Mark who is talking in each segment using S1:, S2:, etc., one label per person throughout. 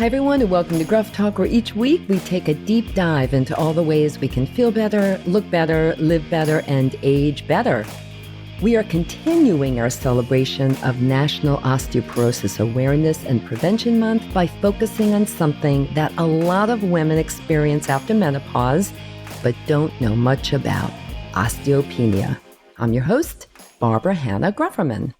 S1: Hi, everyone, and welcome to GRUFFTalk, where each week we take a deep dive into all the ways we can feel better, look better, live better, and age better. We are continuing our celebration of National Osteoporosis Awareness and Prevention Month by focusing on something that a lot of women experience after menopause, but don't know much about: osteopenia. I'm your host, Barbara Hannah Grufferman.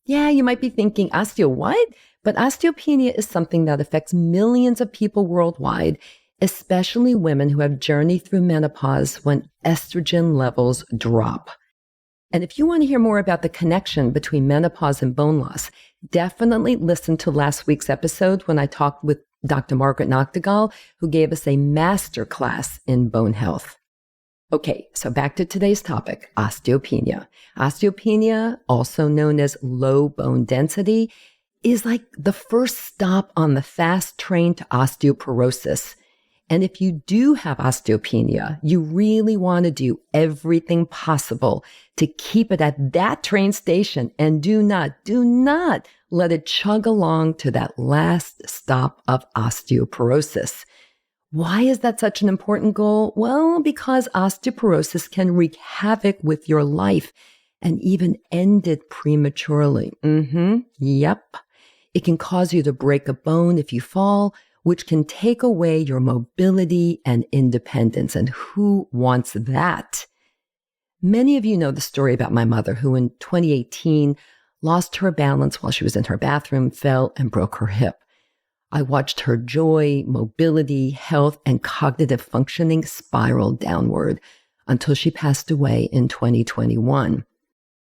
S1: Yeah, you might be thinking, osteo what? But osteopenia is something that affects millions of people worldwide, especially women who have journeyed through menopause when estrogen levels drop. And if you want to hear more about the connection between menopause and bone loss, definitely listen to last week's episode when I talked with Dr. Margaret Noctegal, who gave us a masterclass in bone health. Okay, so back to today's topic, osteopenia. Osteopenia, also known as low bone density, is like the first stop on the fast train to osteoporosis. And if you do have osteopenia, you really want to do everything possible to keep it at that train station and do not let it chug along to that last stop of osteoporosis. Why is that such an important goal? Well, because osteoporosis can wreak havoc with your life and even end it prematurely. Yep. It can cause you to break a bone if you fall, which can take away your mobility and independence. And who wants that? Many of you know the story about my mother, who in 2018 lost her balance while she was in her bathroom, fell, and broke her hip. I watched her joy, mobility, health, and cognitive functioning spiral downward until she passed away in 2021.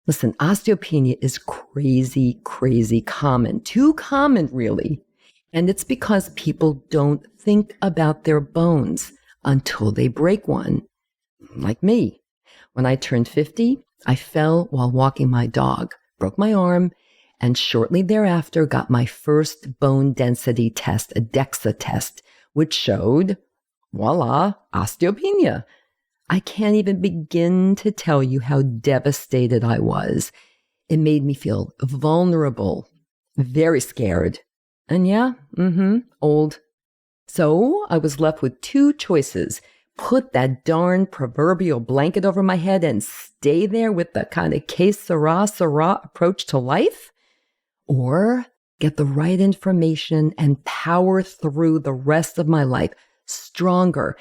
S1: Listen, osteopenia is crazy common. Too common, really. And it's because people don't think about their bones until they break one. Like me. When I turned 50, I fell while walking my dog, broke my arm, and shortly thereafter got my first bone density test, a DEXA test, which showed, voila, osteopenia. I can't even begin to tell you how devastated I was. It made me feel vulnerable, very scared, and old. So I was left with two choices: put that darn proverbial blanket over my head and stay there with the kind of que sera approach to life, or get the right information and power through the rest of my life stronger,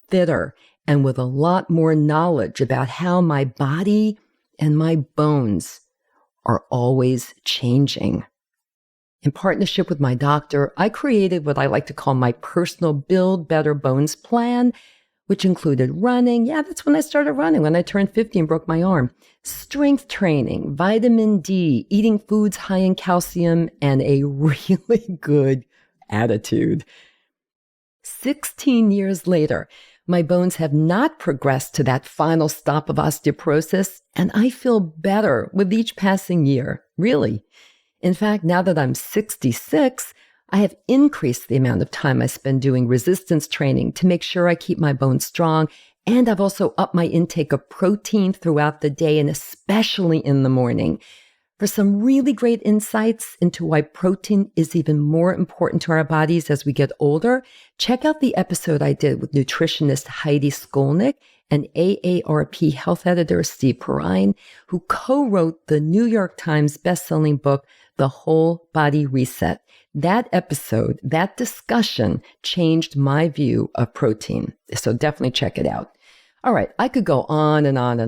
S1: fitter, and with a lot more knowledge about how my body and my bones are always changing. In partnership with my doctor, I created what I like to call my personal Build Better Bones plan, which included running. Yeah, that's when I started running, when I turned 50 and broke my arm. Strength training, vitamin D, eating foods high in calcium, and a really good attitude. 16 years later, my bones have not progressed to that final stop of osteoporosis, and I feel better with each passing year, really. In fact, now that I'm 66, I have increased the amount of time I spend doing resistance training to make sure I keep my bones strong, and I've also upped my intake of protein throughout the day, and especially in the morning. For some really great insights into why protein is even more important to our bodies as we get older, check out the episode I did with nutritionist Heidi Skolnick and AARP health editor Steve Perrine, who co-wrote the New York Times bestselling book, The Whole Body Reset. That episode, that discussion changed my view of protein. So definitely check it out. All right, I could go on and on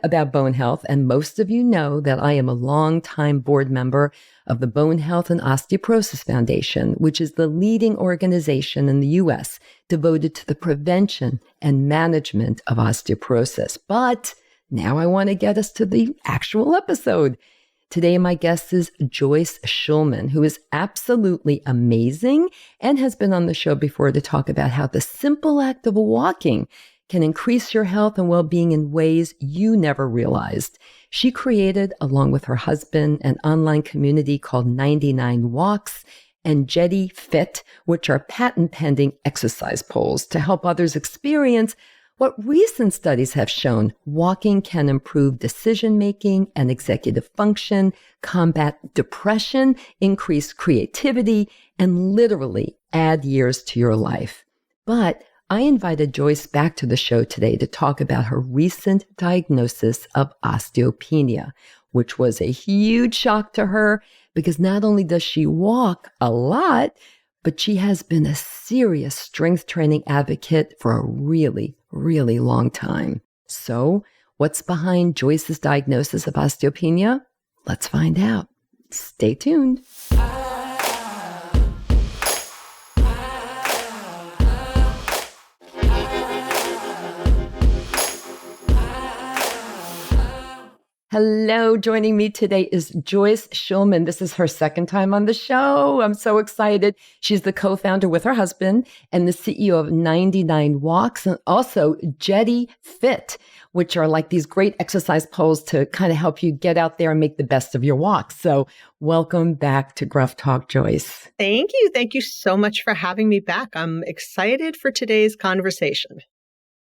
S1: about bone health, and most of you know that I am a longtime board member of the Bone Health and Osteoporosis Foundation, which is the leading organization in the U.S. devoted to the prevention and management of osteoporosis. But now I want to get us to the actual episode. Today, my guest is Joyce Shulman, who is absolutely amazing and has been on the show before to talk about how the simple act of walking can increase your health and well-being in ways you never realized. She created, along with her husband, an online community called 99 Walks and Jetty Fit, which are patent-pending exercise poles to help others experience What recent studies have shown, walking can improve decision-making and executive function, combat depression, increase creativity, and literally add years to your life. But I invited Joyce back to the show today to talk about her recent diagnosis of osteopenia, which was a huge shock to her because not only does she walk a lot, but she has been a serious strength training advocate for a really, really long time. So, what's behind Joyce's diagnosis of osteopenia? Let's find out. Stay tuned. Hello, joining me today is Joyce Shulman. This is her second time on the show. I'm so excited. She's the co-founder with her husband and the CEO of 99 Walks and also Jetty Fit, which are like these great exercise poles to kind of help you get out there and make the best of your walks. So welcome back to Gruff Talk, Joyce.
S2: Thank you. Thank you so much for having me back. I'm excited for today's conversation.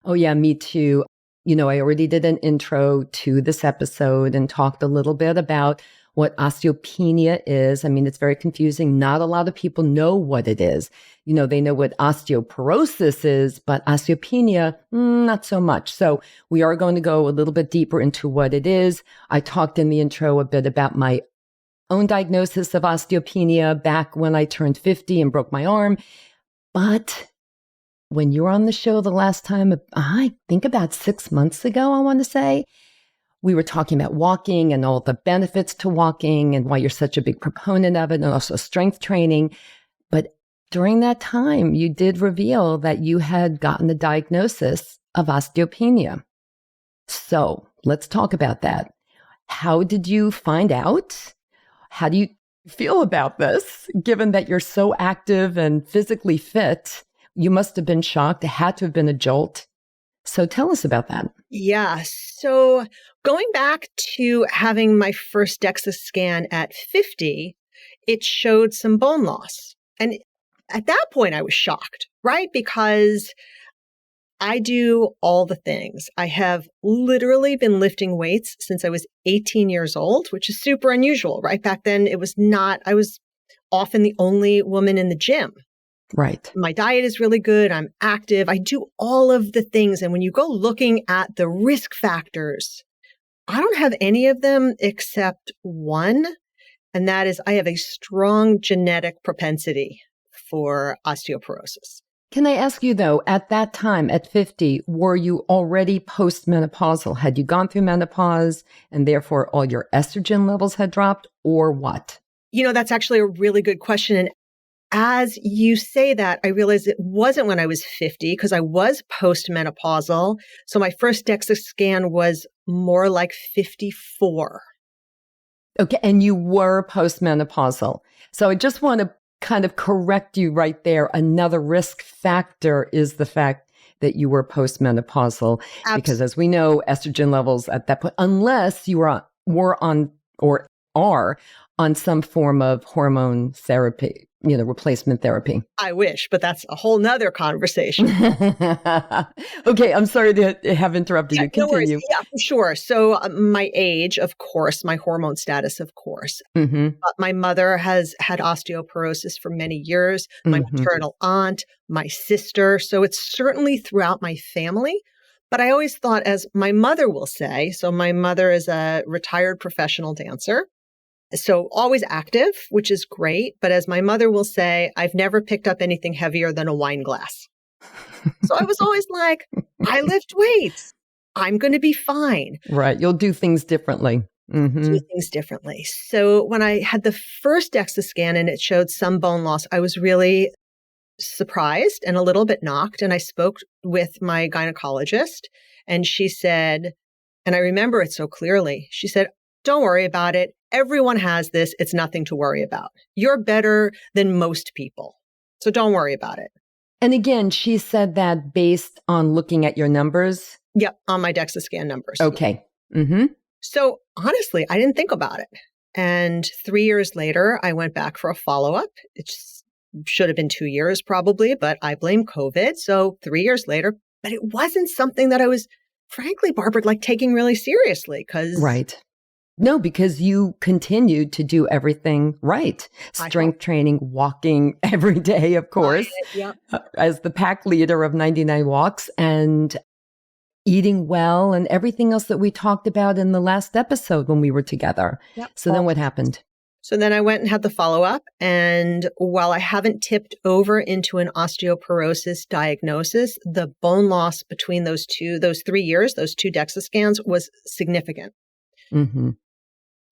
S1: Oh yeah, me too. You know, I already did an intro to this episode and talked a little bit about what osteopenia is. I mean, it's very confusing. Not a lot of people know what it is. You know, they know what osteoporosis is, but osteopenia, not so much. So we are going to go a little bit deeper into what it is. I talked in the intro a bit about my own diagnosis of osteopenia back when I turned 50 and broke my arm. But when you were on the show the last time, I think about 6 months ago, I want to say, we were talking about walking and all the benefits to walking and why you're such a big proponent of it and also strength training. But during that time, you did reveal that you had gotten the diagnosis of osteopenia. So let's talk about that. How did you find out? How do you feel about this, given that you're so active and physically fit? You must have been shocked. It had to have been a jolt. So tell us about that.
S2: Yeah. So going back to having my first DEXA scan at 50, it showed some bone loss. And at that point, I was shocked, right? Because I do all the things. I have literally been lifting weights since I was 18 years old, which is super unusual, right? Back then, it was not, I was often the only woman in the gym.
S1: Right.
S2: My diet is really good. I'm active. I do all of the things. And when you go looking at the risk factors, I don't have any of them except one. And that is I have a strong genetic propensity for osteoporosis.
S1: Can I ask you though, at that time, at 50, were you already postmenopausal? Had you gone through menopause and therefore all your estrogen levels had dropped or what?
S2: You know, that's actually a really good question. And as you say that, I realized it wasn't when I was 50 because I was postmenopausal. So my first DEXA scan was more like 54.
S1: Okay. And you were postmenopausal. So I just want to kind of correct you right there. Another risk factor is the fact that you were postmenopausal. Because as we know, estrogen levels at that point, unless you were on or are on some form of hormone therapy, replacement therapy.
S2: I wish, but that's a whole nother conversation.
S1: Okay, I'm sorry to have interrupted you. Continue.
S2: No worries. Yeah, for sure. So my age, of course, my hormone status, of course.
S1: Mm-hmm.
S2: My mother has had osteoporosis for many years, my maternal aunt, my sister. So it's certainly throughout my family. But I always thought, as my mother will say, so my mother is a retired professional dancer. So always active, which is great. But as my mother will say, I've never picked up anything heavier than a wine glass. So I was always like, I lift weights. I'm going to be fine.
S1: Right. You'll do things differently. Mm-hmm.
S2: Do things differently. So when I had the first DEXA scan and it showed some bone loss, I was really surprised and a little bit knocked. And I spoke with my gynecologist and she said, and I remember it so clearly, she said, don't worry about it. Everyone has this. It's nothing to worry about. You're better than most people. So don't worry about it.
S1: And again, she said that based on looking at your numbers?
S2: Yep, on my DEXA scan numbers.
S1: Okay. Mm-hmm.
S2: So honestly, I didn't think about it. And 3 years later, I went back for a follow-up. It should have been 2 years probably, but I blame COVID. So 3 years later, but it wasn't something that I was, frankly, Barbara, like taking really seriously because.
S1: Right. No, because you continued to do everything right. Strength training, walking every day, of course, as the pack leader of 99 Walks, and eating well and everything else that we talked about in the last episode when we were together. Yep. So then what happened?
S2: So then I went and had the follow-up. And while I haven't tipped over into an osteoporosis diagnosis, the bone loss between those 3 years, those 2 DEXA scans was significant.
S1: Mm-hmm.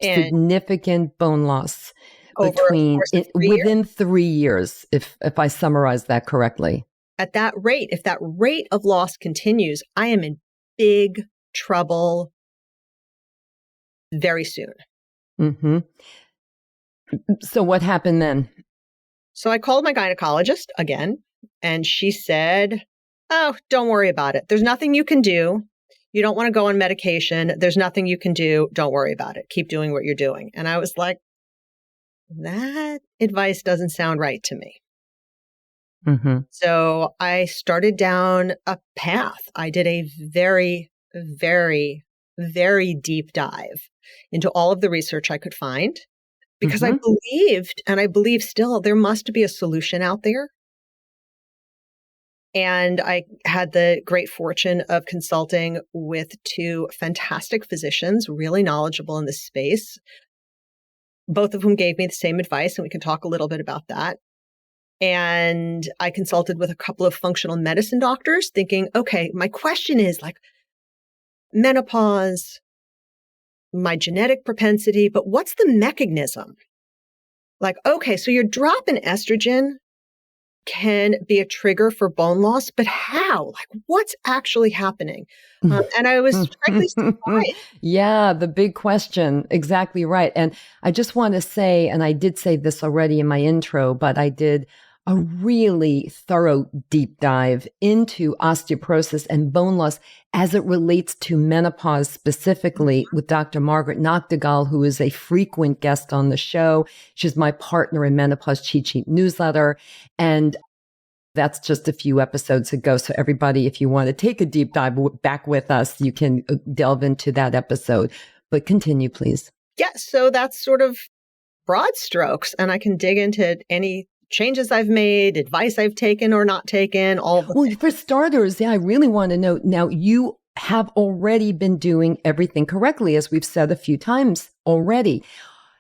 S1: Significant bone loss within 3 years, if I summarize that correctly.
S2: At that rate, if that rate of loss continues, I am in big trouble very soon.
S1: Mm-hmm. So what happened then?
S2: So I called my gynecologist again, and she said, "Oh, don't worry about it. There's nothing you can do. You don't want to go on medication. There's nothing you can do. Don't worry about it. Keep doing what you're doing." And I was like, that advice doesn't sound right to me. Mm-hmm. So I started down a path. I did a very, very, very deep dive into all of the research I could find because I believed, and I believe still, there must be a solution out there. And I had the great fortune of consulting with 2 fantastic physicians, really knowledgeable in this space, both of whom gave me the same advice, and we can talk a little bit about that. And I consulted with a couple of functional medicine doctors thinking, okay, my question is like menopause, my genetic propensity, but what's the mechanism? Like, okay, so your drop in estrogen can be a trigger for bone loss, but how? Like, what's actually happening? And I was frankly surprised.
S1: Yeah, the big question. Exactly right. And I just want to say, and I did say this already in my intro, but I did a really thorough deep dive into osteoporosis and bone loss as it relates to menopause specifically with Dr. Margaret Noctegal, who is a frequent guest on the show. She's my partner in Menopause Cheat Sheet newsletter. And that's just a few episodes ago. So everybody, if you want to take a deep dive back with us, you can delve into that episode. But continue, please.
S2: Yeah, so that's sort of broad strokes. And I can dig into any changes I've made, advice I've taken or not taken, all the things.
S1: For starters, I really want to know, now you have already been doing everything correctly, as we've said a few times already.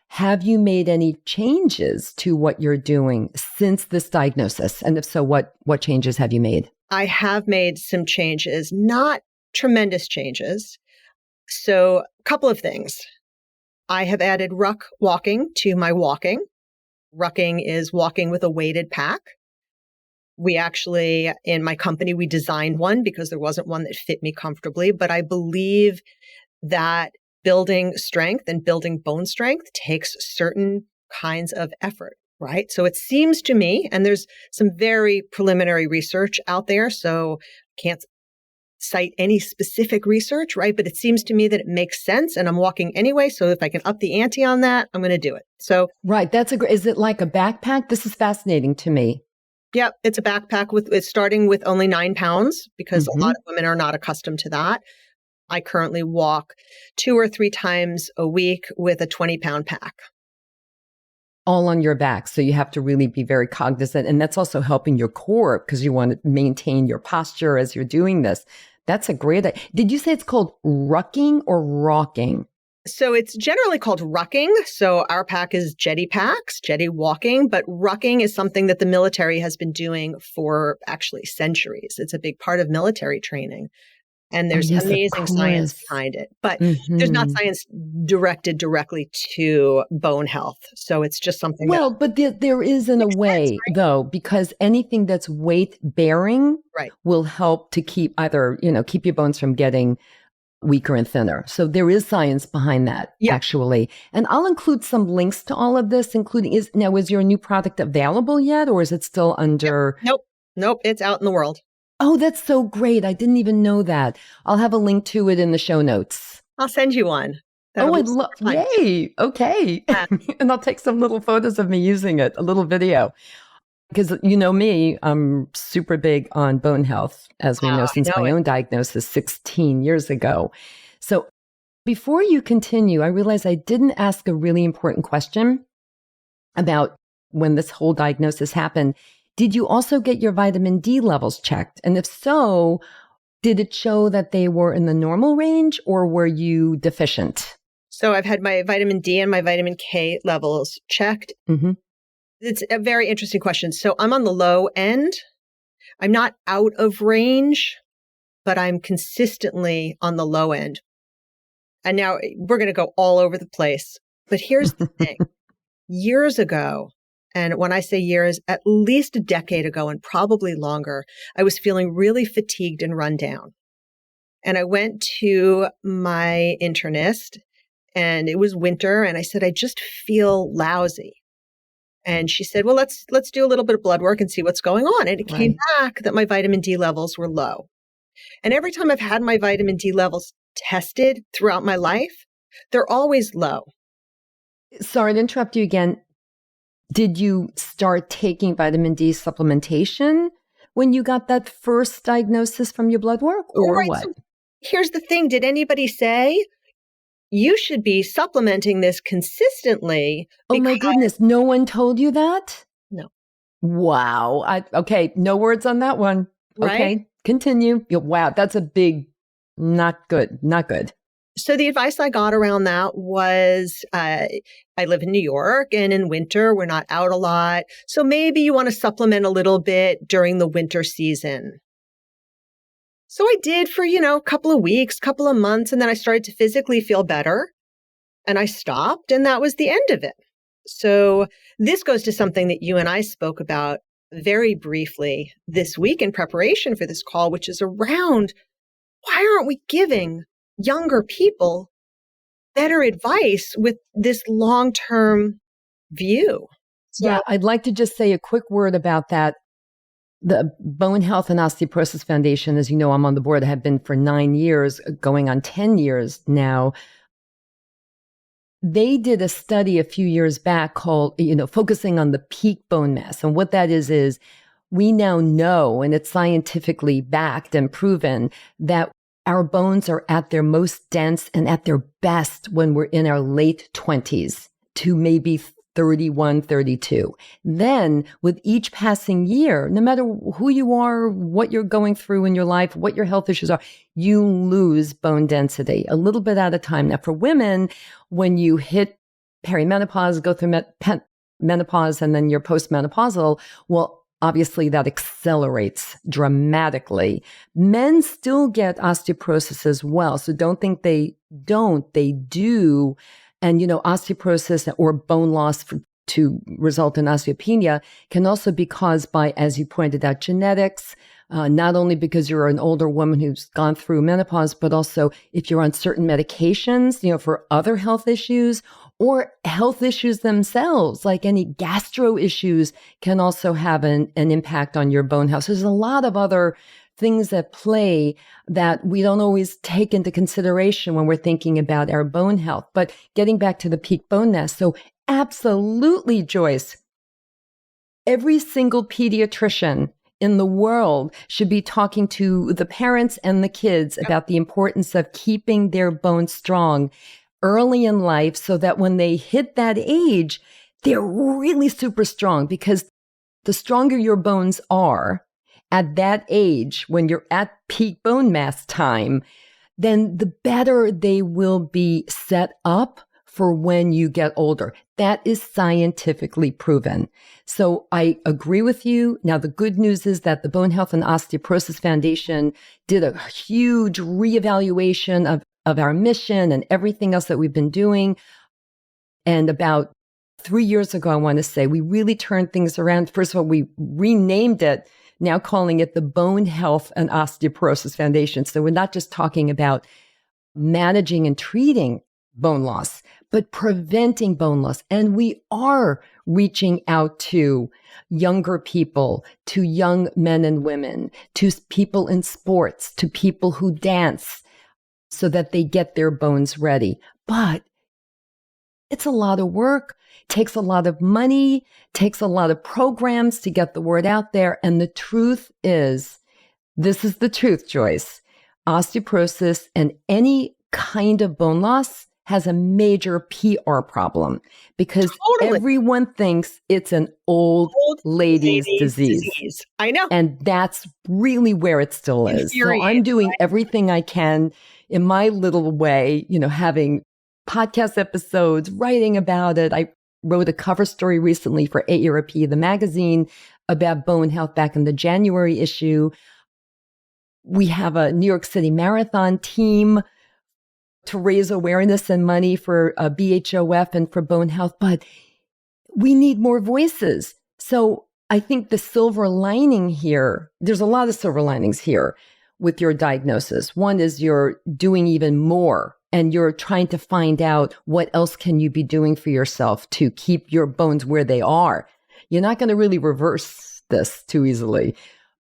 S1: Have you made any changes to what you're doing since this diagnosis? And if so, what changes have you made?
S2: I have made some changes, not tremendous changes. So a couple of things. I have added ruck walking to my walking. Rucking is walking with a weighted pack. We actually, in my company, we designed one because there wasn't one that fit me comfortably. But I believe that building strength and building bone strength takes certain kinds of effort, right? So it seems to me, and there's some very preliminary research out there, so can't cite any specific research, right? But it seems to me that it makes sense, and I'm walking anyway. So if I can up the ante on that, I'm going to do it. So
S1: right, is it like a backpack? This is fascinating to me.
S2: Yep, it's a backpack it's starting with only 9 pounds because a lot of women are not accustomed to that. I currently walk 2 or 3 times a week with a 20-pound pack.
S1: All on your back. So you have to really be very cognizant. And that's also helping your core because you want to maintain your posture as you're doing this. That's a great idea. Did you say it's called rucking or rocking?
S2: So it's generally called rucking. So our pack is jetty packs, jetty walking, but rucking is something that the military has been doing for actually centuries. It's a big part of military training. And there's amazing science behind it. But there's not science directed directly to bone health. So it's just something
S1: but there is in a way, sense, right? Though, because anything that's weight bearing will help to keep keep your bones from getting weaker and thinner. So there is science behind that, actually. And I'll include some links to all of this, including is your new product available yet, or is it still under?
S2: Nope. It's out in the world.
S1: Oh, that's so great. I didn't even know that. I'll have a link to it in the show notes.
S2: I'll send you one.
S1: I'd love, yay. Okay. And I'll take some little photos of me using it, a little video. Because you know me, I'm super big on bone health, as we know, since my own diagnosis 16 years ago. So before you continue, I realized I didn't ask a really important question about when this whole diagnosis happened. Did you also get your vitamin D levels checked? And if so, did it show that they were in the normal range or were you deficient?
S2: So I've had my vitamin D and my vitamin K levels checked. Mm-hmm. It's a very interesting question. So I'm on the low end. I'm not out of range, but I'm consistently on the low end. And now we're going to go all over the place. But here's the thing. Years ago, and when I say years, at least a decade ago and probably longer, I was feeling really fatigued and run down. And I went to my internist and it was winter and I said, I just feel lousy. And she said, well, let's do a little bit of blood work and see what's going on. And it came back that my vitamin D levels were low. And every time I've had my vitamin D levels tested throughout my life, they're always low.
S1: Sorry to interrupt you again. Did you start taking vitamin D supplementation when you got that first diagnosis from your blood work or what?
S2: So here's the thing. Did anybody say you should be supplementing this consistently?
S1: Oh my goodness. No one told you that?
S2: No.
S1: Wow. Okay. No words on that one.
S2: Right?
S1: Okay. Continue. Wow. That's a big, not good.
S2: So the advice I got around that was, I live in New York and in winter, we're not out a lot. So maybe you want to supplement a little bit during the winter season. So I did for, a couple of weeks, couple of months, and then I started to physically feel better and I stopped and that was the end of it. So this goes to something that you and I spoke about very briefly this week in preparation for this call, which is around why aren't we giving younger people better advice with this long-term view?
S1: Yeah, I'd like to just say a quick word about that. The Bone Health and Osteoporosis Foundation, as you know, I'm on the board, have been for 9 years, going on 10 years now. They did a study a few years back called, focusing on the peak bone mass. And what that is we now know, and it's scientifically backed and proven, that our bones are at their most dense and at their best when we're in our late 20s to maybe 31, 32. Then with each passing year, no matter who you are, what you're going through in your life, what your health issues are, you lose bone density a little bit at a time. Now for women, when you hit perimenopause, go through menopause, and then you're postmenopausal, well, obviously that accelerates dramatically. Men still get osteoporosis as well. So don't think they don't, they do. And, osteoporosis or bone loss to result in osteopenia can also be caused by, as you pointed out, genetics, not only because you're an older woman who's gone through menopause, but also if you're on certain medications, for other health issues or health issues themselves, like any gastro issues can also have an impact on your bone health. So there's a lot of other things at play that we don't always take into consideration when we're thinking about our bone health. But getting back to the peak bone mass. So absolutely, Joyce, every single pediatrician in the world should be talking to the parents and the kids about the importance of keeping their bones strong early in life so that when they hit that age, they're really super strong, because the stronger your bones are at that age, when you're at peak bone mass time, then the better they will be set up for when you get older. That is scientifically proven. So I agree with you. Now, the good news is that the Bone Health and Osteoporosis Foundation did a huge reevaluation of our mission and everything else that we've been doing. And about 3 years ago, I want to say, we really turned things around. First of all, we renamed it, now calling it the Bone Health and Osteoporosis Foundation. So we're not just talking about managing and treating bone loss, but preventing bone loss. And we are reaching out to younger people, to young men and women, to people in sports, to people who dance, so that they get their bones ready. But It's a lot of work, takes a lot of money, takes a lot of programs to get the word out there. And the truth is, this is the truth, Joyce. Osteoporosis and any kind of bone loss has a major PR problem because everyone thinks it's an old lady's disease.
S2: I know.
S1: And that's really where it still is. So I'm doing everything I can in my little way, having podcast episodes, writing about it. I wrote a cover story recently for AARP, the magazine, about bone health back in the January issue. We have a New York City Marathon team to raise awareness and money for BHOF and for bone health, but we need more voices. So I think the silver lining here, there's a lot of silver linings here with your diagnosis. One is you're doing even more and you're trying to find out what else can you be doing for yourself to keep your bones where they are. You're not going to really reverse this too easily,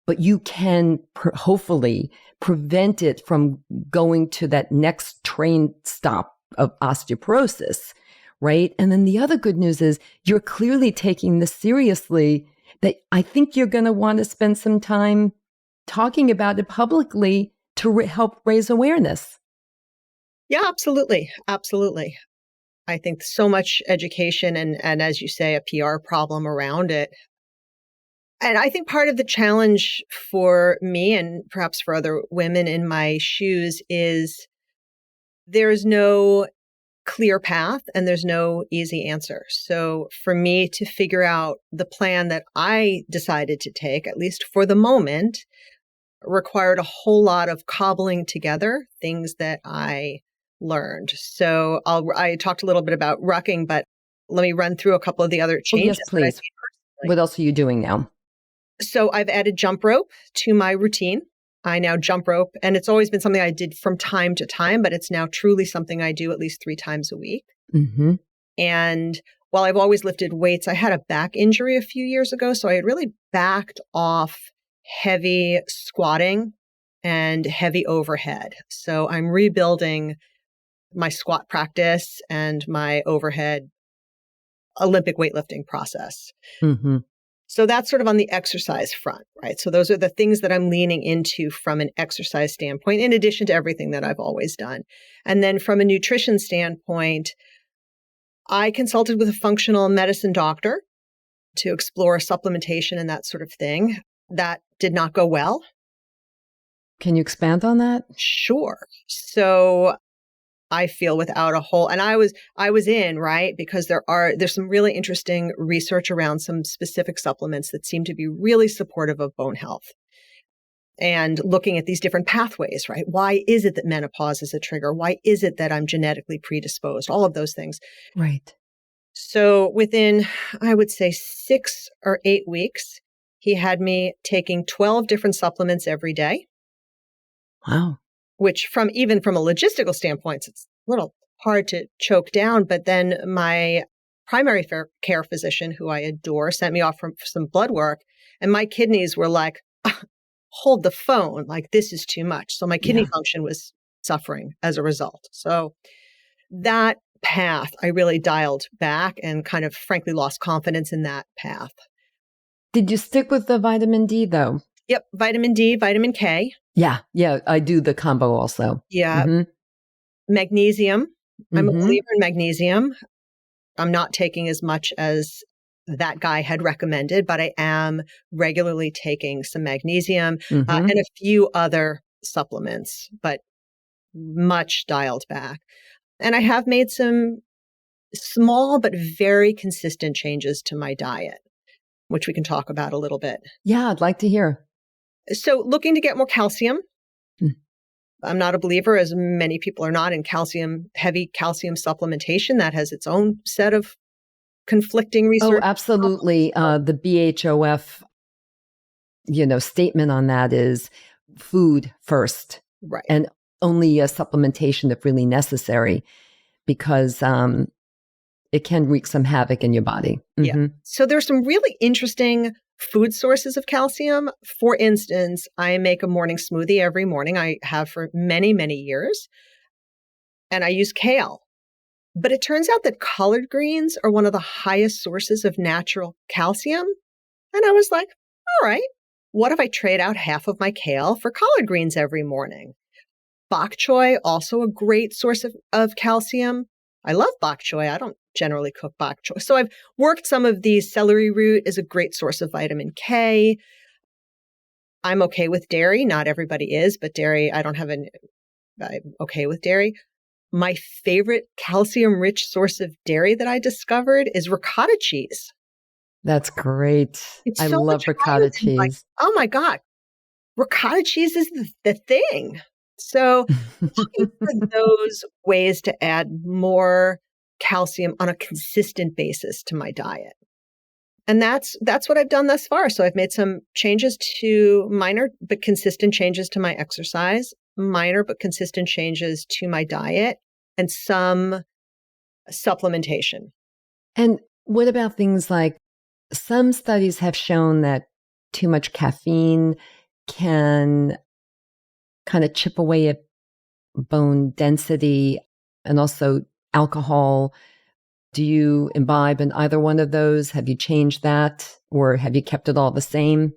S1: but you can hopefully prevent it from going to that next train stop of osteoporosis, right? And then the other good news is you're clearly taking this seriously, that I think you're going to want to spend some time talking about it publicly to help raise awareness.
S2: Yeah, absolutely. Absolutely. I think so much education and as you say, a PR problem around it. And I think part of the challenge for me and perhaps for other women in my shoes is there's no clear path and there's no easy answer. So for me to figure out the plan that I decided to take, at least for the moment, required a whole lot of cobbling together things that I learned. So I talked a little bit about rucking, but let me run through a couple of the other changes.
S1: Yes, please. What else are you doing now?
S2: So I've added jump rope to my routine. I now jump rope, and it's always been something I did from time to time, but it's now truly something I do at least 3 times a week.
S1: Mm-hmm.
S2: And while I've always lifted weights, I had a back injury a few years ago. So I had really backed off heavy squatting and heavy overhead. So I'm rebuilding my squat practice and my overhead Olympic weightlifting process.
S1: Mm-hmm.
S2: So that's sort of on the exercise front, right? So those are the things that I'm leaning into from an exercise standpoint, in addition to everything that I've always done. And then from a nutrition standpoint, I consulted with a functional medicine doctor to explore supplementation and that sort of thing. That did not go well.
S1: Can you expand on that?
S2: Sure. So I feel without a whole, and I was in, right? Because there's some really interesting research around some specific supplements that seem to be really supportive of bone health. And looking at these different pathways, right? Why is it that menopause is a trigger? Why is it that I'm genetically predisposed? All of those things.
S1: Right.
S2: So within, I would say 6 or 8 weeks, he had me taking 12 different supplements every day.
S1: Wow.
S2: Which even from a logistical standpoint, it's a little hard to choke down. But then my primary care physician, who I adore, sent me off for some blood work. And my kidneys were like, hold the phone, like this is too much. So my kidney function was suffering as a result. So that path, I really dialed back and kind of frankly lost confidence in that path.
S1: Did you stick with the vitamin D though?
S2: Yep. Vitamin D, vitamin K.
S1: Yeah. I do the combo also.
S2: Yeah.
S1: Mm-hmm.
S2: Magnesium. I'm
S1: Mm-hmm.
S2: a believer in magnesium. I'm not taking as much as that guy had recommended, but I am regularly taking some magnesium and a few other supplements, but much dialed back. And I have made some small but very consistent changes to my diet, which we can talk about a little bit.
S1: Yeah, I'd like to hear.
S2: So looking to get more calcium. I'm not a believer, as many people are not, in heavy calcium supplementation. That has its own set of conflicting research.
S1: Oh, absolutely. The BHOF, statement on that is food first.
S2: Right.
S1: And only a supplementation if really necessary, because it can wreak some havoc in your body. Mm-hmm.
S2: Yeah. So there's some really interesting food sources of calcium. For instance, I make a morning smoothie every morning. I have for many, many years. And I use kale. But it turns out that collard greens are one of the highest sources of natural calcium. And I was like, all right, what if I trade out half of my kale for collard greens every morning? Bok choy, also a great source of calcium. I love bok choy. I don't generally cook bok choy. So I've worked some of these. Celery root is a great source of vitamin K. I'm okay with dairy. Not everybody is, but dairy, I'm okay with dairy. My favorite calcium-rich source of dairy that I discovered is ricotta cheese.
S1: That's great. I love ricotta cheese.
S2: Oh my God, ricotta cheese is the thing. So looking for those ways to add more calcium on a consistent basis to my diet. And that's what I've done thus far. So I've made some changes to minor but consistent changes to my exercise, minor but consistent changes to my diet, and some supplementation.
S1: And what about things like some studies have shown that too much caffeine can kind of chip away at bone density, and also alcohol. Do you imbibe in either one of those? Have you changed that, or have you kept it all the same?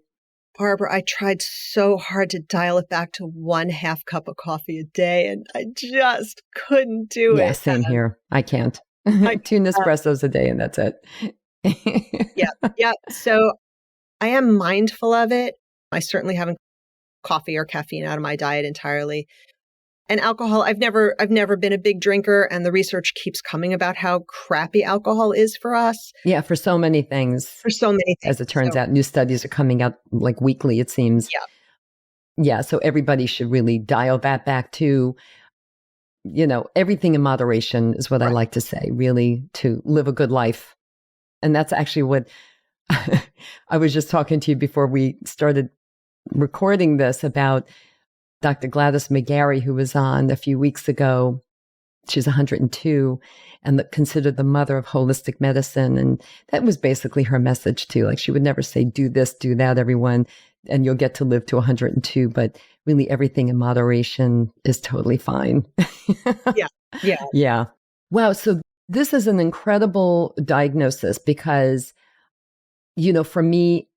S2: Barbara, I tried so hard to dial it back to 1/2 cup of coffee a day, and I just couldn't do it.
S1: Yeah, same here. I can't. 2 Nespressos a day, and that's it.
S2: Yeah. So I am mindful of it. I certainly haven't coffee or caffeine out of my diet entirely. And alcohol, I've never been a big drinker, and the research keeps coming about how crappy alcohol is for us.
S1: Yeah, for so many things. As it turns out, new studies are coming out like weekly, it seems. Yeah, so everybody should really dial that back to, everything in moderation is what I like to say, really, to live a good life. And that's actually what I was just talking to you before we started recording this about Dr. Gladys McGarry, who was on a few weeks ago. She's 102 and considered the mother of holistic medicine. And that was basically her message too. Like, she would never say, do this, do that, everyone, and you'll get to live to 102. But really everything in moderation is totally fine. Yeah. Wow. So this is an incredible diagnosis because, for me,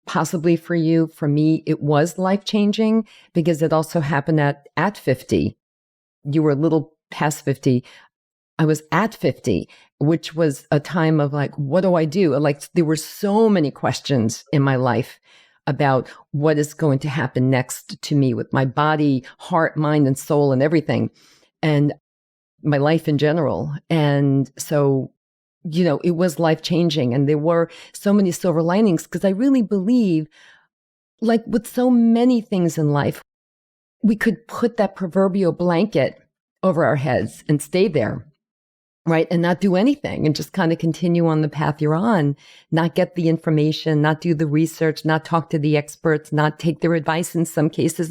S1: possibly for you, for me, it was life-changing because it also happened at 50. You were a little past 50. I was at 50, which was a time of like, what do I do? Like, there were so many questions in my life about what is going to happen next to me with my body, heart, mind, and soul and everything, and my life in general. And so, it was life-changing, and there were so many silver linings because I really believe, like with so many things in life, we could put that proverbial blanket over our heads and stay there, right? And not do anything and just kind of continue on the path you're on, not get the information, not do the research, not talk to the experts, not take their advice in some cases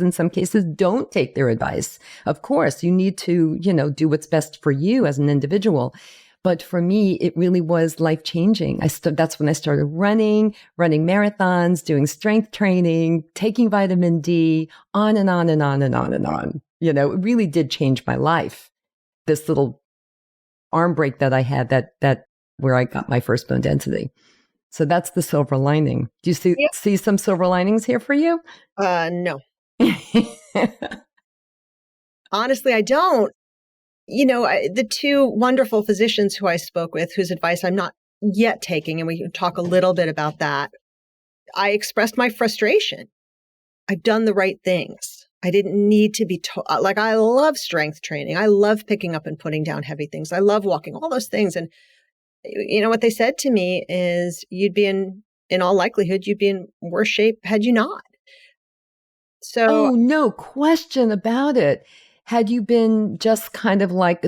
S1: don't take their advice. Of course, you need to, do what's best for you as an individual. But for me, it really was life-changing. That's when I started running marathons, doing strength training, taking vitamin D, on and on and on and on and on. It really did change my life. This little arm break that I had, that where I got my first bone density. So that's the silver lining. Do you see some silver linings here for you?
S2: No. Honestly, I don't. The 2 wonderful physicians who I spoke with, whose advice I'm not yet taking, and we can talk a little bit about that, I expressed my frustration. I've done the right things. I didn't need to be I love strength training. I love picking up and putting down heavy things. I love walking, all those things. And what they said to me is, you'd be in all likelihood, you'd be in worse shape had you not. So,
S1: no question about it. Had you been just kind of like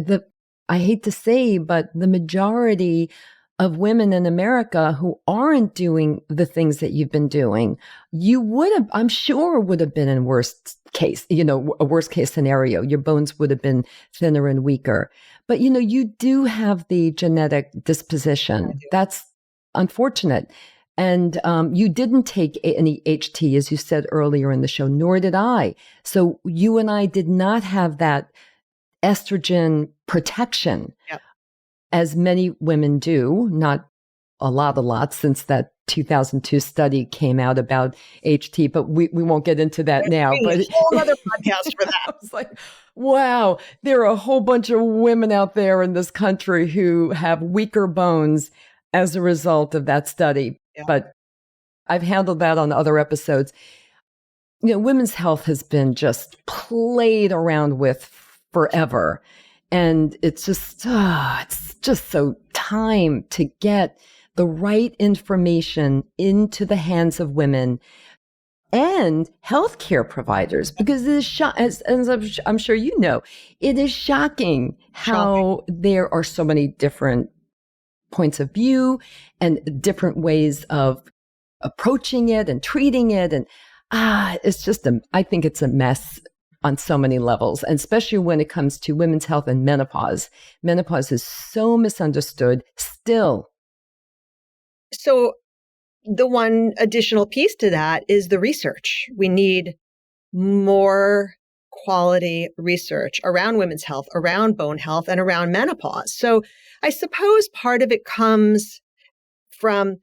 S1: I hate to say, but the majority of women in America who aren't doing the things that you've been doing, you I'm sure would have been in worst case, a worst case scenario. Your bones would have been thinner and weaker. But, you do have the genetic disposition. That's unfortunate. And you didn't take any HT, as you said earlier in the show, nor did I. So you and I did not have that estrogen protection.
S2: Yep.
S1: as many women do, not a lot since that 2002 study came out about HT, but we won't get into that now. But
S2: a whole other podcast for that.
S1: I was like, wow, there are a whole bunch of women out there in this country who have weaker bones as a result of that study. Yeah. But I've handled that on other episodes. Women's health has been just played around with forever. And it's just so time to get the right information into the hands of women and healthcare providers, because it is as I'm sure you know, it is shocking how there are so many different points of view and different ways of approaching it and treating it. And it's just I think it's a mess on so many levels, and especially when it comes to women's health and menopause. Menopause is so misunderstood still.
S2: So the one additional piece to that is the research. We need more quality research around women's health, around bone health, and around menopause. So I suppose part of it comes from,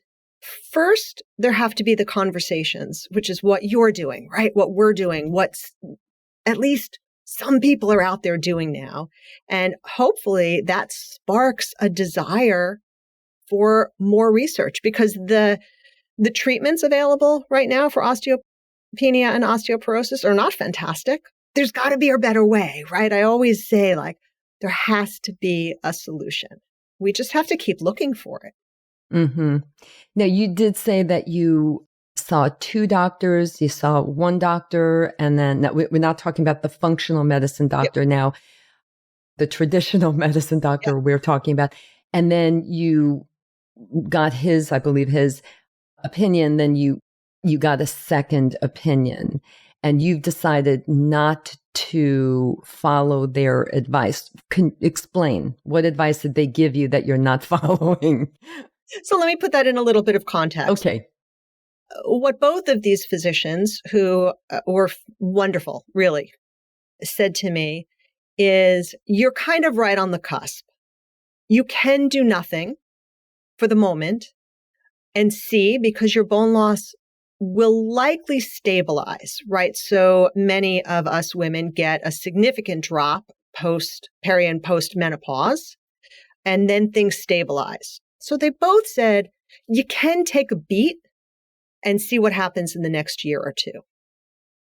S2: first, there have to be the conversations, which is what you're doing, right? What we're doing, what's at least some people are out there doing now. And hopefully that sparks a desire for more research, because the treatments available right now for osteopenia and osteoporosis are not fantastic. There's got to be a better way, right? I always say, there has to be a solution. We just have to keep looking for it.
S1: Mm-hmm. Now, you did say that you saw 2 doctors, you saw 1 doctor, and then we're not talking about the functional medicine doctor now, the traditional medicine doctor we're talking about. And then you got his opinion, then you got a second opinion, and you've decided not to follow their advice. Can explain, what advice did they give you that you're not following?
S2: So let me put that in a little bit of context.
S1: Okay.
S2: What both of these physicians, who were wonderful, really, said to me is, you're kind of right on the cusp. You can do nothing for the moment and see, because your bone loss will likely stabilize, right? So many of us women get a significant drop peri and post menopause, and then things stabilize. So they both said, you can take a beat and see what happens in the next year or 2.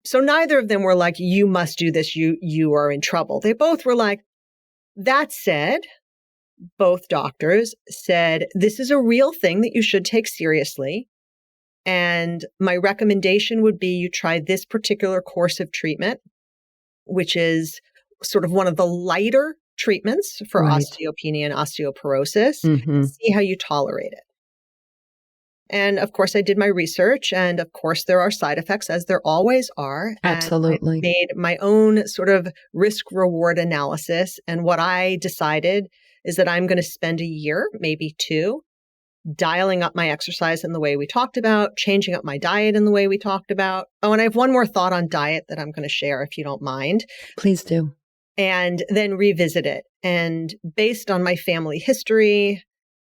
S2: So neither of them were like, you must do this, you are in trouble. They both were like, that said, both doctors said, this is a real thing that you should take seriously. And my recommendation would be you try this particular course of treatment, which is sort of one of the lighter treatments for osteopenia and osteoporosis. Mm-hmm. See how you tolerate it. And of course, I did my research, and of course, there are side effects, as there always are.
S1: Absolutely.
S2: And I made my own sort of risk-reward analysis. And what I decided is that I'm going to spend a year, maybe 2, dialing up my exercise in the way we talked about, changing up my diet in the way we talked about. Oh, and I have one more thought on diet that I'm going to share, if you don't mind.
S1: Please do.
S2: And then revisit it. And based on my family history,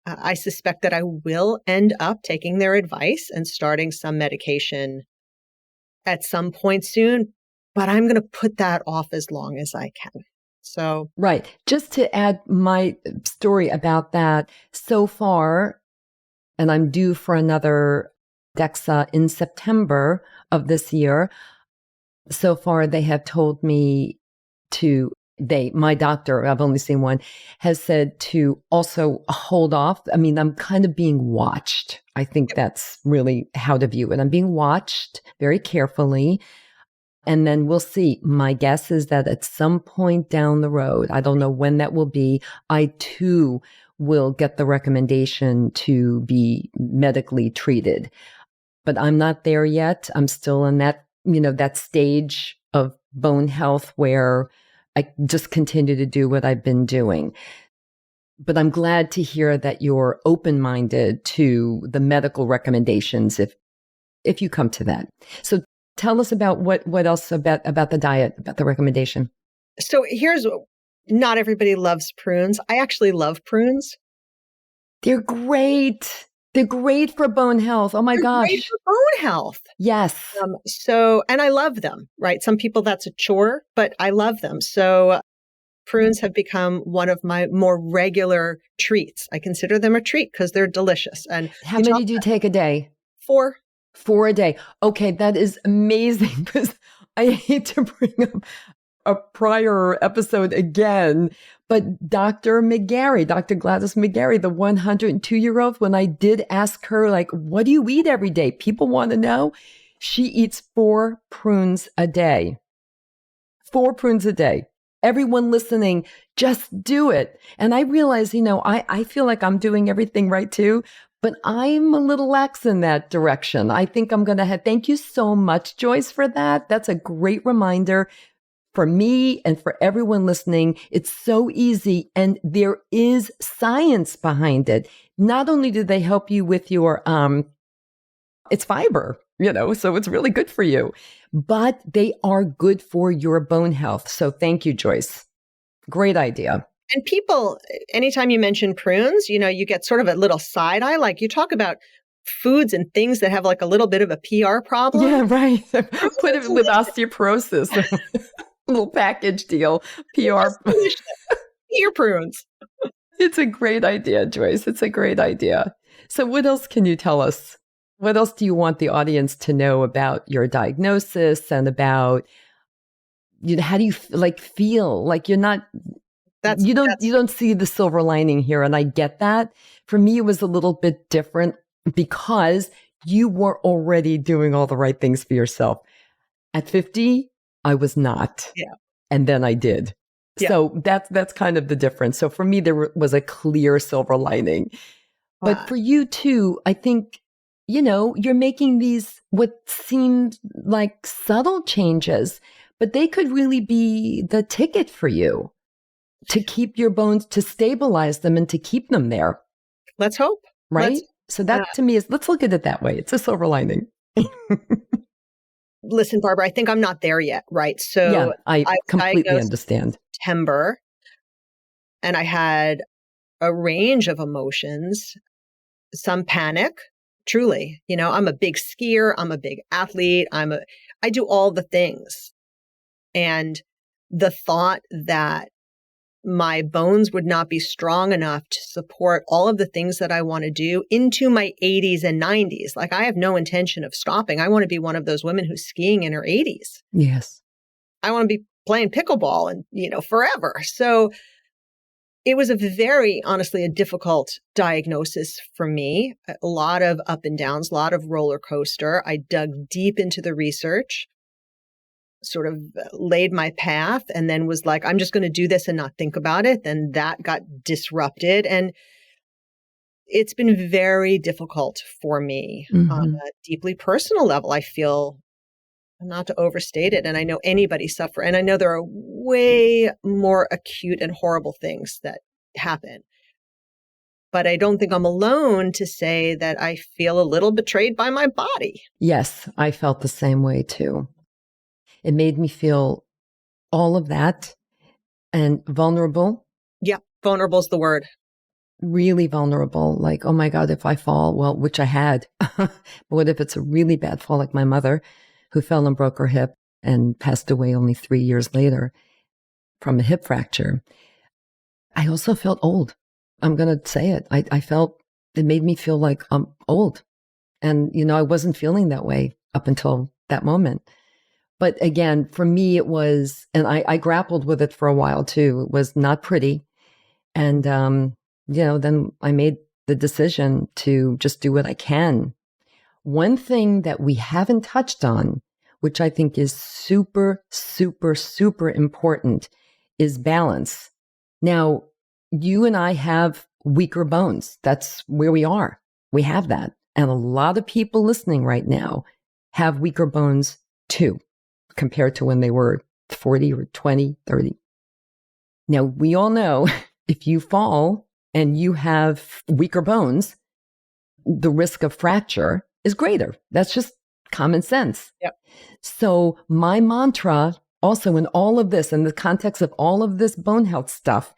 S2: I suspect that I will end up taking their advice and starting some medication at some point soon, but I'm going to put that off as long as I can. So,
S1: right. Just to add my story about that, so far, and I'm due for another DEXA in September of this year. So far, they have told me my doctor, I've only seen one, has said to also hold off. I mean, I'm kind of being watched. I think that's really how to view it. I'm being watched very carefully. And then we'll see. My guess is that at some point down the road, I don't know when that will be, I too will get the recommendation to be medically treated. But I'm not there yet. I'm still in that, that stage of bone health where I just continue to do what I've been doing. But I'm glad to hear that you're open-minded to the medical recommendations if you come to that. So tell us about what else about the diet, about the recommendation.
S2: So here's Not everybody loves prunes. I actually love prunes.
S1: They're great. They're great for bone health. Oh my gosh.
S2: Great for bone health.
S1: Yes.
S2: And I love them, right? Some people that's a chore, but I love them. So prunes have become one of my more regular treats. I consider them a treat because they're delicious. And
S1: how many do you take a day?
S2: 4.
S1: 4 a day. Okay, that is amazing because I hate to bring up a prior episode again, but Dr. Gladys McGarry, the 102-year-old, when I did ask her, like, what do you eat every day? People want to know. She eats 4 prunes a day. 4 prunes a day. Everyone listening, just do it. And I realize, I feel like I'm doing everything right too, but I'm a little lax in that direction. I think I'm going to thank you so much, Joyce, for that. That's a great reminder for me and for everyone listening. It's so easy, and there is science behind it. Not only do they help you with your, it's fiber, so it's really good for you, but they are good for your bone health. So thank you, Joyce. Great idea.
S2: And people, anytime you mention prunes, you get sort of a little side eye, like you talk about foods and things that have like a little bit of a PR problem.
S1: Yeah, right. Put it with osteoporosis. Little package deal, PR.
S2: Ear prunes.
S1: It's a great idea, Joyce. It's a great idea. So what else can you tell us? What else do you want the audience to know about your diagnosis and about, how do you feel like you're not, you don't see the silver lining here. And I get that. For me, it was a little bit different because you were already doing all the right things for yourself. At 50, I was not.
S2: Yeah.
S1: And then I did. Yeah. So that's kind of the difference. So for me, there was a clear silver lining. Wow. But for you too, I think, you're making these what seemed like subtle changes, but they could really be the ticket for you to keep your bones, to stabilize them and to keep them there.
S2: Let's hope.
S1: Right? So that to me is, let's look at it that way. It's a silver lining.
S2: Listen, Barbara, I think I'm not there yet, right? So
S1: yeah, I completely understand.
S2: September, and I had a range of emotions, some panic, truly. I'm a big skier, I'm a big athlete, I do all the things. And the thought that my bones would not be strong enough to support all of the things that I want to do into my 80s and 90s. Like, I have no intention of stopping. I want to be one of those women who's skiing in her 80s.
S1: Yes.
S2: I want to be playing pickleball and, forever. So it was honestly, a difficult diagnosis for me. A lot of up and downs, a lot of roller coaster. I dug deep into the research, sort of laid my path, and then was like, I'm just going to do this and not think about it. Then that got disrupted. And it's been very difficult for me on a deeply personal level. I feel, not to overstate it, and I know anybody suffer, and I know there are way more acute and horrible things that happen. But I don't think I'm alone to say that I feel a little betrayed by my body.
S1: Yes, I felt the same way too. It made me feel all of that and vulnerable.
S2: Yeah, vulnerable is the word.
S1: Really vulnerable. Like, oh my God, if I fall, well, which I had. But what if it's a really bad fall, like my mother, who fell and broke her hip and passed away only 3 years later from a hip fracture. I also felt old. I'm going to say it. I felt, it made me feel like I'm old. And, I wasn't feeling that way up until that moment. But again, for me, it was, and I grappled with it for a while too. It was not pretty. And, then I made the decision to just do what I can. One thing that we haven't touched on, which I think is super, super, super important, is balance. Now, you and I have weaker bones. That's where we are. We have that. And a lot of people listening right now have weaker bones too, compared to when they were 40 or 20, 30. Now, we all know if you fall and you have weaker bones, the risk of fracture is greater. That's just common sense.
S2: Yep.
S1: So my mantra also in all of this, in the context of all of this bone health stuff,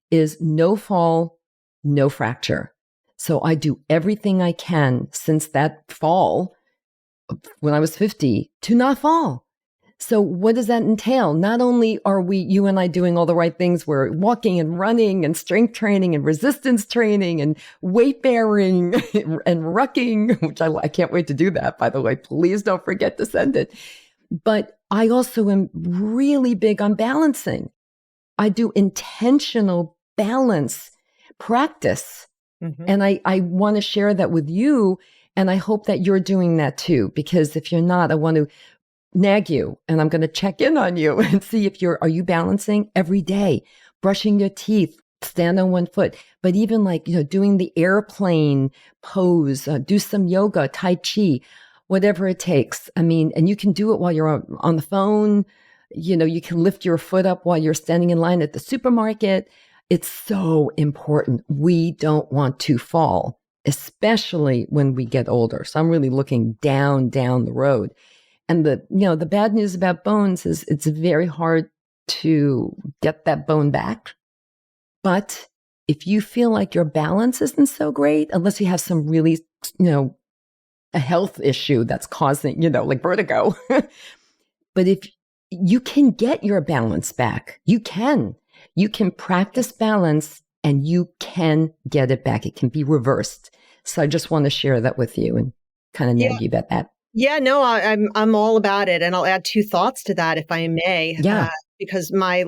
S1: is no fall, no fracture. So I do everything I can since that fall when I was 50 to not fall. So what does that entail? Not only are you and I doing all the right things, we're walking and running and strength training and resistance training and weight bearing and rucking, which I can't wait to do that, by the way. Please don't forget to send it. But I also am really big on balancing. I do intentional balance practice. Mm-hmm. And I want to share that with you. And I hope that you're doing that too, because if you're not, I want to nag you and I'm going to check in on you and see if are you balancing every day, brushing your teeth, stand on one foot, but even like, doing the airplane pose, do some yoga, Tai Chi, whatever it takes. I mean, and you can do it while you're on the phone. You can lift your foot up while you're standing in line at the supermarket. It's so important. We don't want to fall, especially when we get older. So I'm really looking down the road. And the bad news about bones is it's very hard to get that bone back. But if you feel like your balance isn't so great, unless you have some really, a health issue that's causing, like vertigo. But if you can get your balance back, you can practice balance and you can get it back. It can be reversed. So I just want to share that with you and kind of nag you about that.
S2: Yeah, no, I'm all about it. And I'll add 2 thoughts to that, if I may.
S1: Yeah.
S2: Because my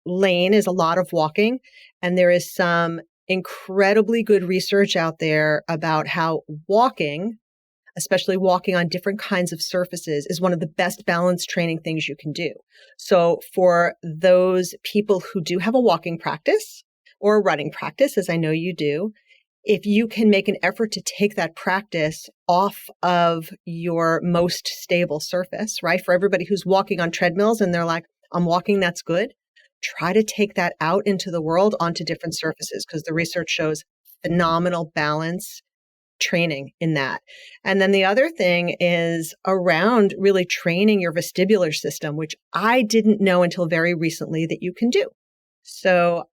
S2: lane is a lot of walking, and there is some incredibly good research out there about how walking, especially walking on different kinds of surfaces, is one of the best balance training things you can do. So for those people who do have a walking practice or a running practice, as I know you do, if you can make an effort to take that practice off of your most stable surface, right? For everybody who's walking on treadmills and they're like, I'm walking, that's good. Try to take that out into the world onto different surfaces, because the research shows phenomenal balance training in that. And then the other thing is around really training your vestibular system, which I didn't know until very recently that you can do. So,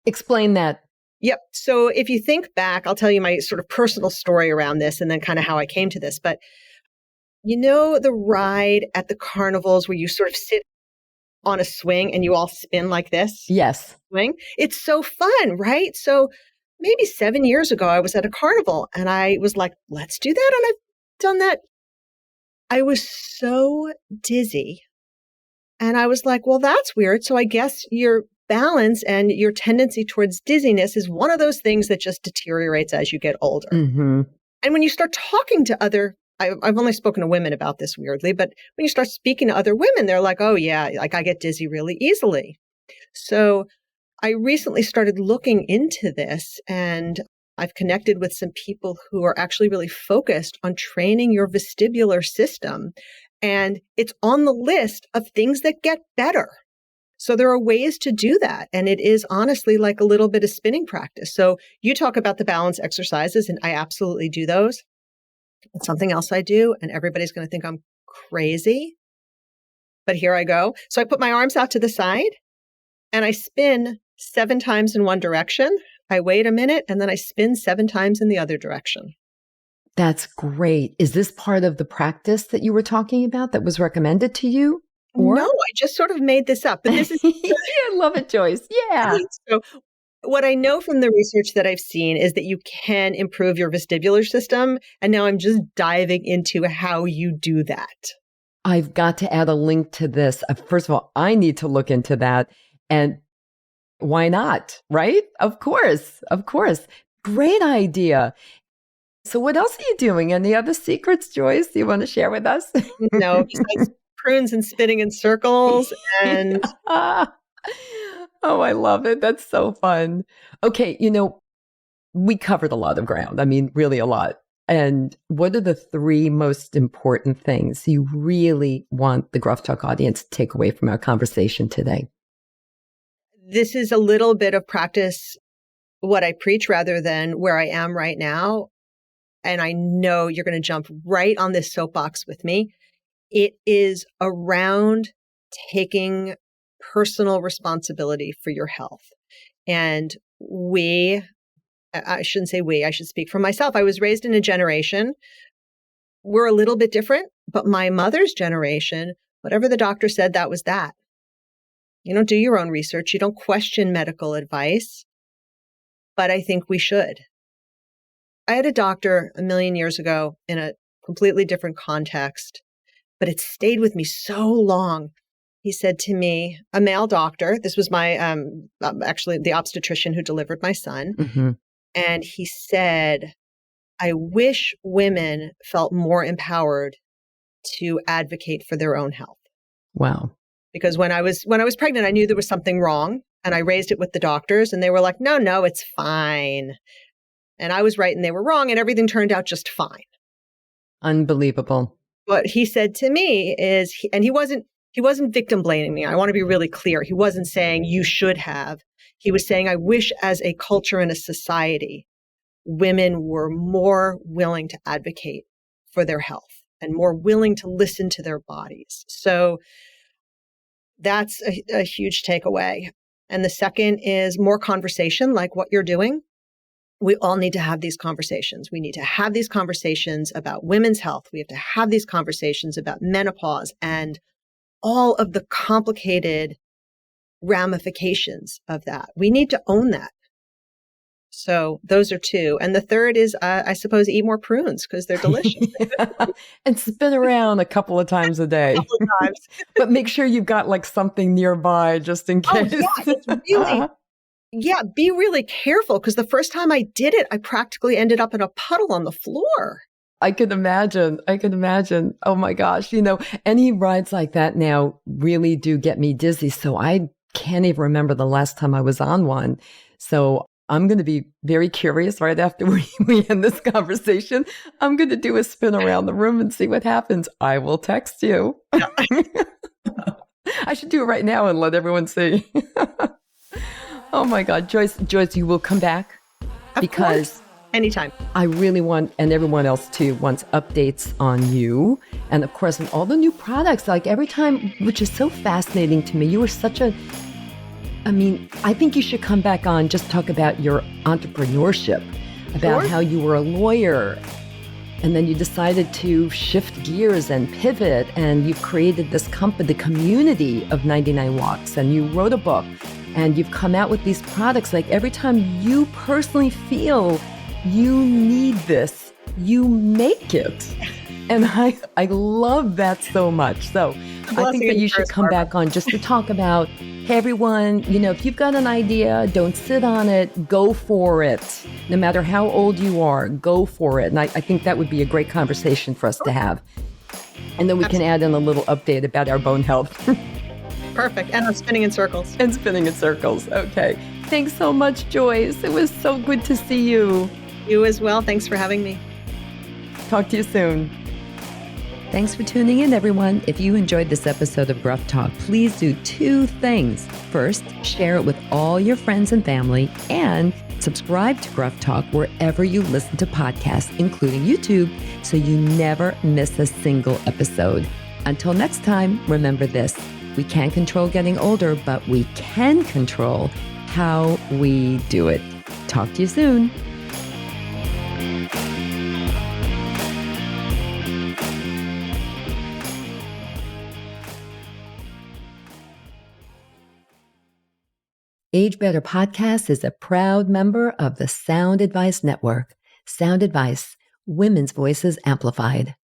S1: explain that.
S2: Yep. So if you think back, I'll tell you my sort of personal story around this and then kind of how I came to this. But the ride at the carnivals where you sort of sit on a swing and you all spin like this?
S1: Yes.
S2: Swing. It's so fun, right? So maybe 7 years ago, I was at a carnival and I was like, let's do that. And I've done that. I was so dizzy. And I was like, well, that's weird. So I guess your balance and your tendency towards dizziness is one of those things that just deteriorates as you get older.
S1: Mm-hmm.
S2: And when you start talking to I've only spoken to women about this weirdly, but when you start speaking to other women, they're like, oh yeah, like I get dizzy really easily. So I recently started looking into this, and I've connected with some people who are actually really focused on training your vestibular system. And it's on the list of things that get better. So there are ways to do that. And it is honestly like a little bit of spinning practice. So you talk about the balance exercises, and I absolutely do those. It's something else I do, and everybody's going to think I'm crazy. But here I go. So I put my arms out to the side and I spin 7 times in one direction. I wait a minute and then I spin 7 times in the other direction.
S1: That's great. Is this part of the practice that you were talking about that was recommended to you? Or?
S2: No, I just sort of made this up. But this is
S1: I love it, Joyce. Yeah.
S2: So what I know from the research that I've seen is that you can improve your vestibular system. And now I'm just diving into how you do that.
S1: I've got to add a link to this. First of all, I need to look into that. And why not? Right? Of course. Of course. Great idea. So what else are you doing? Any other secrets, Joyce, you want to share with us?
S2: No, besides prunes and spinning in circles and
S1: oh, I love it. That's so fun. Okay, we covered a lot of ground. I mean, really a lot. And what are the 3 most important things you really want the GRUFFTalk audience to take away from our conversation today?
S2: This is a little bit of practice what I preach rather than where I am right now. And I know you're going to jump right on this soapbox with me. it is around taking personal responsibility for your health. And I shouldn't say we, I should speak for myself. I was raised in a generation, we're a little bit different, but my mother's generation, whatever the doctor said, that was that. You don't do your own research. You don't question medical advice, but I think we should. I had a doctor a million years ago in a completely different context, but it stayed with me so long. He said to me, a male doctor, this was my, actually the obstetrician who delivered my son.
S1: Mm-hmm.
S2: And he said, I wish women felt more empowered to advocate for their own health.
S1: Wow.
S2: Because when I was pregnant, I knew there was something wrong, and I raised it with the doctors, and they were like, no, it's fine. And I was right and they were wrong, and everything turned out just fine.
S1: Unbelievable.
S2: What he said to me is, he wasn't victim blaming me. I want to be really clear. He wasn't saying you should have. He was saying, I wish as a culture and a society, women were more willing to advocate for their health and more willing to listen to their bodies. So that's a huge takeaway. And the second is more conversation, like what you're doing. We all need to have these conversations. We need to have these conversations about women's health. We have to have these conversations about menopause and all of the complicated ramifications of that. We need to own that. So those are two. And the third is, I suppose, eat more prunes because they're delicious.
S1: And spin around a couple of times a day. But make sure you've got like something nearby just in case.
S2: Be really careful, because the first time I did it, I practically ended up in a puddle on the floor.
S1: I can imagine. Oh my gosh. Any rides like that now really do get me dizzy. So I can't even remember the last time I was on one. So I'm going to be very curious right after we end this conversation. I'm going to do a spin around the room and see what happens. I will text you. I should do it right now and let everyone see. Oh my God. Joyce, you will come back?
S2: Because anytime.
S1: I really want, and everyone else too, wants updates on you. And of course, on all the new products, like every time, which is so fascinating to me. You were I think you should come back on, just talk about your entrepreneurship, about how you were a lawyer and then you decided to shift gears and pivot, and you've created this company, the community of 99 Walks, and you wrote a book and you've come out with these products. Like every time you personally feel you need this, you make it. And I love that so much. So I think that you should come back on just to talk about, hey, everyone, if you've got an idea, don't sit on it, go for it. No matter how old you are, go for it. And I think that would be a great conversation for us to have. And then we can add in a little update about our bone health.
S2: Perfect. And I'm spinning in circles.
S1: Okay. Thanks so much, Joyce. It was so good to see you.
S2: You as well. Thanks for having me.
S1: Talk to you soon. Thanks for tuning in, everyone. If you enjoyed this episode of Gruff Talk, please do two things. First, share it with all your friends and family, and subscribe to Gruff Talk wherever you listen to podcasts, including YouTube, so you never miss a single episode. Until next time, remember this: we can't control getting older, but we can control how we do it. Talk to you soon. Age Better Podcast is a proud member of the Sound Advice Network. Sound Advice, women's voices amplified.